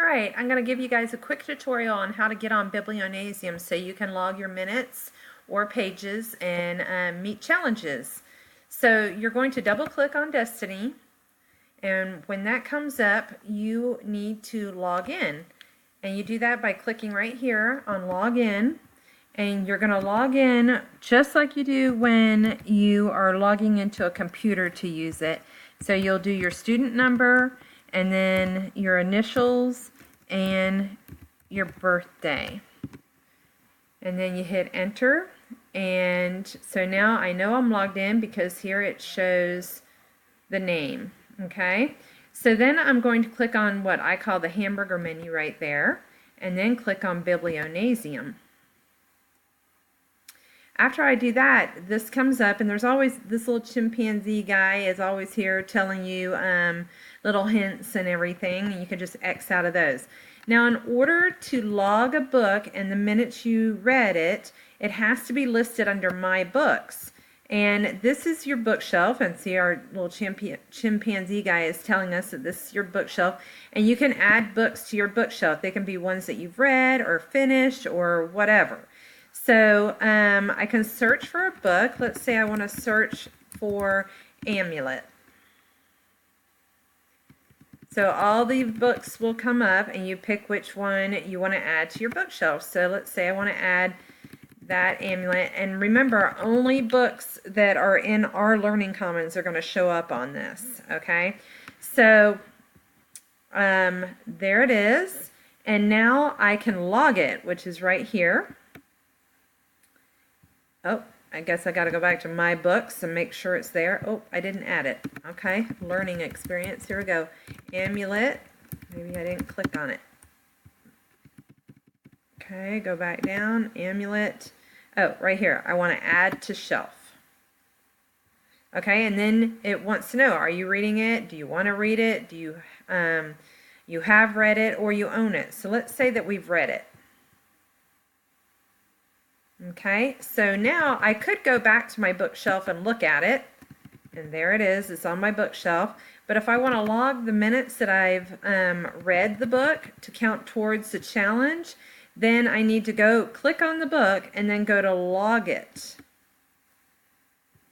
Alright, I'm going to give you guys a quick tutorial on how to get on Biblionasium so you can log your minutes or pages and meet challenges. So you're going to double click on Destiny, and when that comes up you need to log in, and you do that by clicking right here on log in, and you're going to log in just like you do when you are logging into a computer to use it. So you'll do your student number and then your initials and your birthday, and then you hit enter. And so now I know I'm logged in because here it shows the name. Okay, so then I'm going to click on what I call the hamburger menu right there, and then click on Biblionasium. After I do that, this comes up, and there's always this little chimpanzee guy is always here telling you little hints and everything, and you can just X out of those. Now, in order to log a book and the minutes you read it, it has to be listed under My Books. And this is your bookshelf, and see our little chimpanzee guy is telling us that this is your bookshelf, and you can add books to your bookshelf. They can be ones that you've read or finished or whatever. So I can search for a book. Let's say I want to search for Amulet. So all the books will come up, and you pick which one you want to add to your bookshelf. So let's say I want to add that Amulet, and remember, only books that are in our Learning Commons are going to show up on this. Okay, so there it is, and now I can log it, which is right here. Oh, I guess I got to go back to My Books and make sure it's there. Oh, I didn't add it. Okay, learning experience. Here we go. Amulet. Maybe I didn't click on it. Okay, go back down. Amulet. Oh, right here. I want to add to shelf. Okay, and then it wants to know, are you reading it? Do you want to read it? Do you you have read it, or you own it? So let's say that we've read it. Okay, so now I could go back to my bookshelf and look at it, and there it is. It's on my bookshelf. But if I want to log the minutes that I've read the book to count towards the challenge, then I need to go click on the book and then go to log it.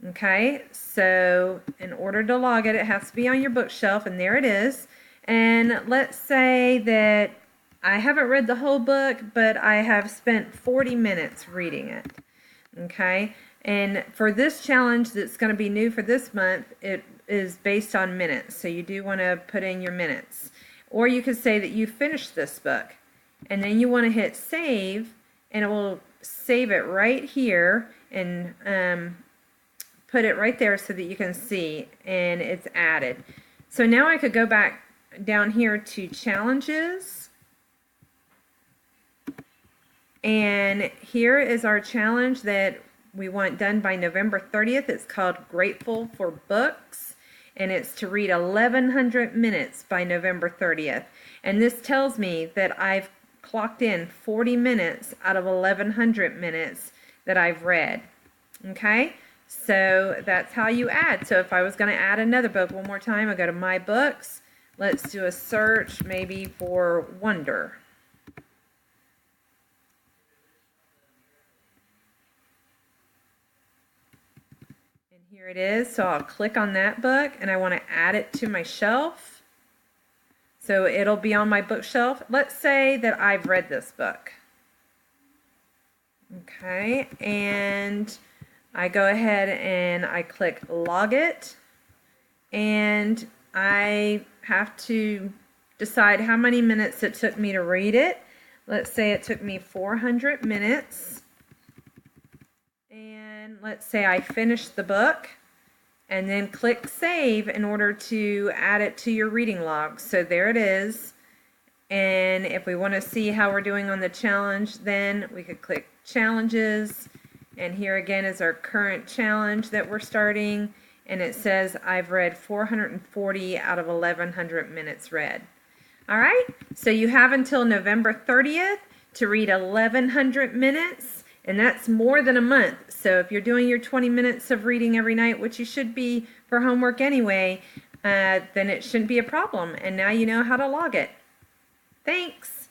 Okay, so in order to log it, it has to be on your bookshelf, and there it is. And let's say that I haven't read the whole book, but I have spent 40 minutes reading it. Okay, and for this challenge that's going to be new for this month, it is based on minutes, so you do want to put in your minutes. Or you could say that you finished this book, and then you want to hit save, and it will save it right here and put it right there so that you can see, and it's added. So now I could go back down here to challenges, and here is our challenge that we want done by November 30th. It's called Grateful for Books, and it's to read 1,100 minutes by November 30th. And this tells me that I've clocked in 40 minutes out of 1,100 minutes that I've read. Okay, so that's how you add. So if I was going to add another book one more time, I go to My Books. Let's do a search maybe for Wonder. Here it is, so I'll click on that book, and I want to add it to my shelf. So it'll be on my bookshelf. Let's say that I've read this book. Okay, and I go ahead and I click log it, and I have to decide how many minutes it took me to read it. Let's say it took me 400 minutes. And let's say I finished the book, and then click save in order to add it to your reading log. So there it is. And if we want to see how we're doing on the challenge, then we could click challenges, and here again is our current challenge that we're starting, and it says I've read 440 out of 1,100 minutes read. All right, so you have until November 30th to read 1,100 minutes. And that's more than a month. So if you're doing your 20 minutes of reading every night, which you should be for homework anyway, then it shouldn't be a problem. And now you know how to log it. Thanks!